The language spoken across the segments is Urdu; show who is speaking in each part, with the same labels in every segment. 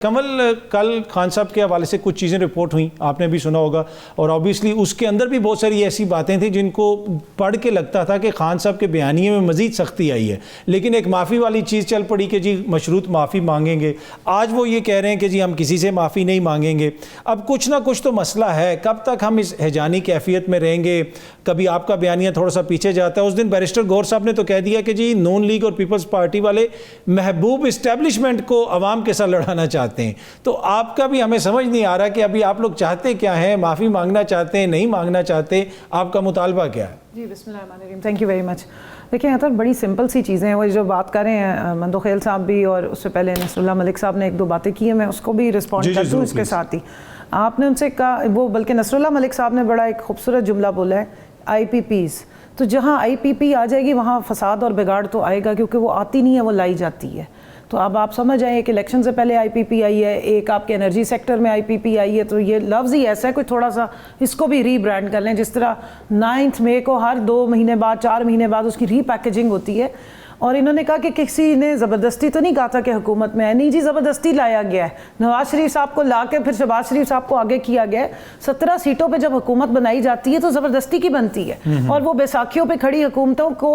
Speaker 1: کمل کل خان صاحب کے حوالے سے کچھ چیزیں رپورٹ ہوئیں، آپ نے بھی سنا ہوگا، اور آبویسلی اس کے اندر بھی بہت ساری ایسی باتیں تھیں جن کو پڑھ کے لگتا تھا کہ خان صاحب کے بیانیے میں مزید سختی آئی ہے، لیکن ایک معافی والی چیز چل پڑی کہ جی مشروط معافی مانگیں گے۔ آج وہ یہ کہہ رہے ہیں کہ جی ہم کسی سے معافی نہیں مانگیں گے۔ اب کچھ نہ کچھ تو مسئلہ ہے، کب تک ہم اس ہیجانی کیفیت میں رہیں گے؟ کبھی آپ کا بیانیہ تھوڑا سا پیچھے جاتا ہے۔ اس دن بیرسٹر گور صاحب نے تو کہہ دیا کہ جی نون لیگ اور پیپلز پارٹی والے محبوب اسٹیبلشمنٹ کو عوام کے ساتھ لڑانا چاہتے ہیں، تو آپ کا بھی ہمیں سمجھ نہیں آ رہا کہ ابھی آپ لوگ چاہتے کیا ہیں، معافی مانگنا چاہتے ہیں، نہیں مانگنا چاہتے، آپ کا مطالبہ کیا ہے؟
Speaker 2: جی بسم اللہ الرحمن الرحیم، تھینک یو ویری مچ۔ دیکھیں اطہر بڑی سمپل سی چیزیں ہیں، وہ جو بات کر رہے ہیں مندوخیل صاحب بھی اور اس سے پہلے نصر اللہ ملک صاحب نے ایک دو باتیں کی ہیں، میں اس کو بھی رسپونڈ کر دوں اس کے ساتھ ہی۔ آپ نے ان سے کہا، وہ بلکہ نصر اللہ ملک صاحب نے بڑا ایک خوبصورت جملہ بولا ہے، آئی پی پیز، تو جہاں آئی پی پی آ جائے گی وہاں فساد اور بگاڑ تو آئے گا، کیونکہ وہ آتی نہیں ہے، وہ لائی جاتی ہے۔ تو اب آپ سمجھ آئیں کہ الیکشن سے پہلے آئی پی پی آئی ہے، ایک آپ کے انرجی سیکٹر میں آئی پی پی آئی ہے، تو یہ لفظ ہی ایسا ہے، کوئی تھوڑا سا اس کو بھی ری برانڈ کر لیں، جس طرح 9 مئی کو ہر 2 مہینے بعد 4 مہینے بعد اس کی ری پیکیجنگ ہوتی ہے۔ اور انہوں نے کہا کہ کسی نے زبردستی تو نہیں کہا تھا کہ حکومت میں ہے، نہیں جی زبردستی لایا گیا ہے، نواز شریف صاحب کو لا کے پھر شہباز شریف صاحب کو آگے کیا گیا ہے۔ 17 سیٹوں پہ جب حکومت بنائی جاتی ہے تو زبردستی کی بنتی ہے، اور وہ بیساکھیوں پہ کھڑی حکومتوں کو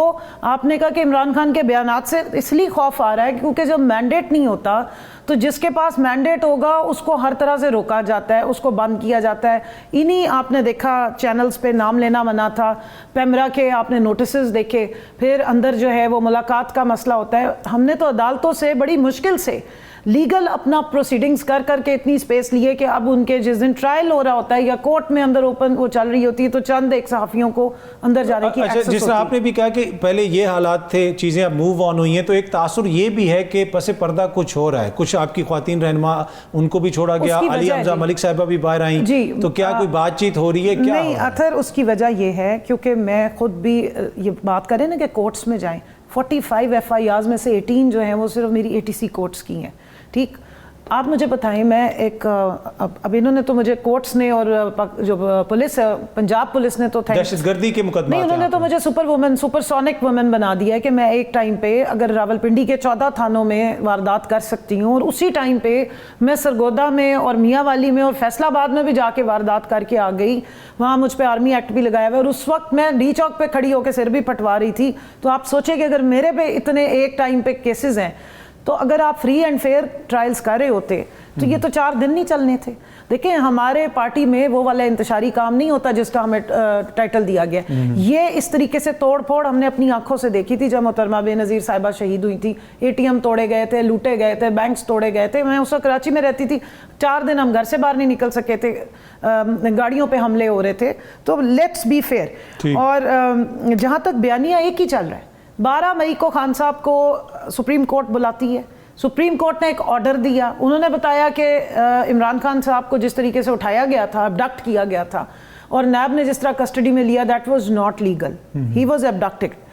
Speaker 2: آپ نے کہا کہ عمران خان کے بیانات سے اس لیے خوف آ رہا ہے کیونکہ جب مینڈیٹ نہیں ہوتا تو جس کے پاس مینڈیٹ ہوگا اس کو ہر طرح سے روکا جاتا ہے، اس کو بند کیا جاتا ہے۔ انہی آپ نے دیکھا چینلز پہ نام لینا منع تھا، پیمرا کے آپ نے نوٹسز دیکھے، پھر اندر جو ہے وہ ملاقات کا مسئلہ ہوتا ہے۔ ہم نے تو عدالتوں سے بڑی مشکل سے لیگل اپنا پروسیڈنگز کر کر کے اتنی سپیس لیے کہ اب ان کے جس دن ٹرائل ہو رہا ہوتا ہے یا کورٹ میں اندر اوپن وہ چل رہی ہوتی ہے تو چند ایک صحافیوں کو اندر جانے کی ایکسس ہوتی ہے۔
Speaker 1: جس طرح آپ نے بھی کہا کہ پہلے یہ حالات تھے، چیزیں اب موو آن ہوئی ہیں، تو ایک تاثر یہ بھی ہے کہ پس پردہ کچھ ہو رہا ہے، کچھ آپ کی خواتین رہنما ان کو بھی چھوڑا گیا، علی حمزہ ملک صاحبہ بھی باہر آئیں، تو کیا کوئی بات چیت ہو رہی ہے؟ کیا
Speaker 2: نہیں اطہر، اس کی وجہ یہ ہے کیونکہ میں خود بھی یہ بات کریں نا کہ کورٹس میں جائیں، 45 ایف آئی آرز میں سے 18 جو ہیں وہ صرف میری اے ٹی سی کورٹس کی ہیں۔ ٹھیک، آپ مجھے بتائیں، میں ایک اب انہوں نے تو مجھے کورٹس نے اور جو پولیس پنجاب پولیس نے تو
Speaker 1: دہشت گردی کے مقدمات
Speaker 2: نہیں، انہوں نے تو مجھے super woman, supersonic woman بنا دیا ہے کہ میں ایک ٹائم پہ اگر راولپنڈی کے 14 تھانوں میں واردات کر سکتی ہوں، اور اسی ٹائم پہ میں سرگودا میں اور میاں والی میں اور فیصل آباد میں بھی جا کے واردات کر کے آ گئی، وہاں مجھ پہ آرمی ایکٹ بھی لگایا ہوا ہے، اور اس وقت میں ڈی چوک پہ کھڑی ہو کے سر بھی پھٹوا رہی تھی۔ تو آپ سوچیں کہ اگر میرے پہ اتنے ایک ٹائم پہ کیسز ہیں تو اگر آپ فری اینڈ فیئر ٹرائلز کر رہے ہوتے تو یہ تو 4 دن نہیں چلنے تھے۔ دیکھیں ہمارے پارٹی میں وہ والا انتشاری کام نہیں ہوتا جس کا ہمیں ٹائٹل دیا گیا، یہ اس طریقے سے توڑ پھوڑ ہم نے اپنی آنکھوں سے دیکھی تھی جب محترمہ بے نظیر صاحبہ شہید ہوئی تھی، اے ٹی ایم توڑے گئے تھے، لوٹے گئے تھے، بینکس توڑے گئے تھے۔ میں اس وقت کراچی میں رہتی تھی، 4 دن ہم گھر سے باہر نہیں نکل سکے تھے، گاڑیوں پہ حملے ہو رہے تھے۔ تو لیٹس بی فیئر۔ اور جہاں تک بیانیہ ایک ہی چل رہا ہے، 12 مئی کو خان صاحب کو سپریم کورٹ بلاتی ہے، سپریم کورٹ نے ایک آرڈر دیا، انہوں نے بتایا کہ عمران خان صاحب کو جس طریقے سے اٹھایا گیا تھا، ابڈکٹ کیا گیا تھا، اور نیب نے جس طرح کسٹڈی میں لیا، that was not legal, he was abducted.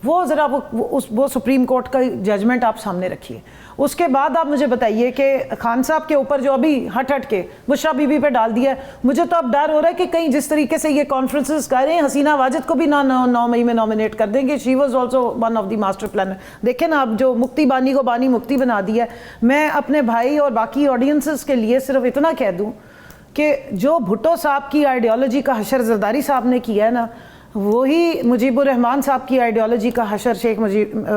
Speaker 2: وہ ذرا وہ سپریم کورٹ کا ججمنٹ آپ سامنے رکھیے۔ اس کے بعد آپ مجھے بتائیے کہ خان صاحب کے اوپر جو ابھی ہٹ کے بشرا بی بی پہ ڈال دیا ہے، مجھے تو اب ڈر ہو رہا ہے کہ کہیں جس طریقے سے یہ کانفرنسز کر رہے ہیں، حسینہ واجد کو بھی 9 مئی میں نامینیٹ کر دیں گے، she was also one of the master planner. دیکھیں نا اب جو مکتی بانی کو بانی مکتی بنا دیا ہے۔ میں اپنے بھائی اور باقی آڈینسز کے لیے صرف اتنا کہہ دوں کہ جو بھٹو صاحب کی آئیڈیالوجی کا حشر زرداری صاحب نے کیا ہے نا، وہی مجیب الرحمان صاحب کی آئیڈیالوجی کا حشر شیخ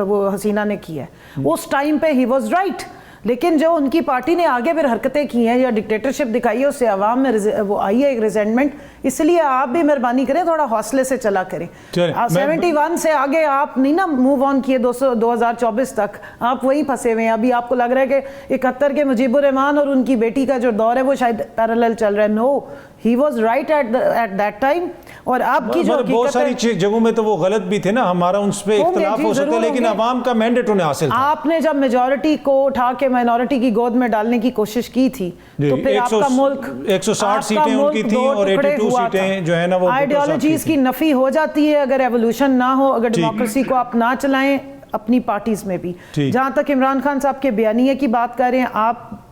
Speaker 2: وہ حسینہ نے کیا ہے۔ اس ٹائم پہ ہی واز رائٹ، لیکن جو ان کی پارٹی نے آگے پھر حرکتیں کی ہیں یا ڈکٹیٹرشپ دکھائی ہے، اس سے عوام میں وہ آئی ہے ایک ریزنٹمنٹ۔ اس لیے آپ بھی مہربانی کریں، تھوڑا حوصلے سے چلا کریں۔ 71 سے آگے آپ نہیں نا موو آن کیے 2024 تک، آپ وہیں پھنسے ہوئے ہیں۔ ابھی آپ کو لگ رہا ہے کہ 71 کے مجیب الرحمان اور ان کی بیٹی کا جو دور ہے وہ شاید پیرالل چل رہا ہے۔ No, he was right at that time. اور آپ کی جو
Speaker 1: بہت ساری جگہوں میں تو وہ غلط بھی تھے نا، ہمارا ان پہ اختلاف ہو سکتا ہے، لیکن عوام کا مینڈیٹ انہیں حاصل تھا۔
Speaker 2: آپ نے جب میجورٹی کو اٹھا کے مائنورٹی کی گود میں ڈالنے کی کوشش کی تھی تو پھر آپ کا ملک
Speaker 1: 160 سیٹیں ان کی تھیں اور 82 سیٹیں جو ہے نا وہ
Speaker 2: آئیڈیالوجیز کی نفی ہو جاتی ہے اگر ایوولوشن نہ ہو، اگر ڈیموکریسی کو آپ نہ چلائیں اپنی پارٹیز میں بھی۔ جہاں تک عمران خان صاحب کے بیانیے کی بات کر رہے ہیں، آپ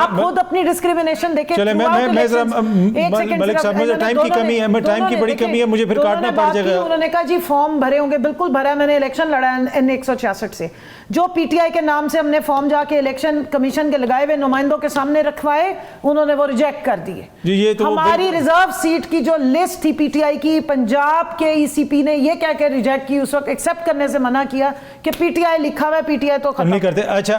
Speaker 2: آپ خود اپنی ڈسکریمنیشن دیکھیں.
Speaker 1: چلے میں ذرا ملک صاحب مجھے ٹائم کی کمی ہے، ٹائم کی بڑی کمی ہے، مجھے پھر کاٹنا پڑ جائے گا.
Speaker 2: انہوں نے کہا جی فارم بھرے ہوں گے، بالکل بھرا ہے، میں نے الیکشن لڑا ہے N166 سے. جو پی ٹی آئی کے نام سے ہم نے فارم جا کے الیکشن کمیشن کے لگائے ہوئے نمائندوں کے سامنے رکھوائے، انہوں نے وہ ریجیکٹ کر دیے. ہماری ریزرو سیٹ کی جو لسٹ تھی پی ٹی آئی کی، پنجاب کے ای سی پی نے یہ کہہ کے ریجیکٹ کی، اس وقت ایکسیپٹ کرنے سے منع کیا کہ پی ٹی آئی لکھا ہوا ہے، پی ٹی آئی تو ختم
Speaker 1: نہیں کرتے. اچھا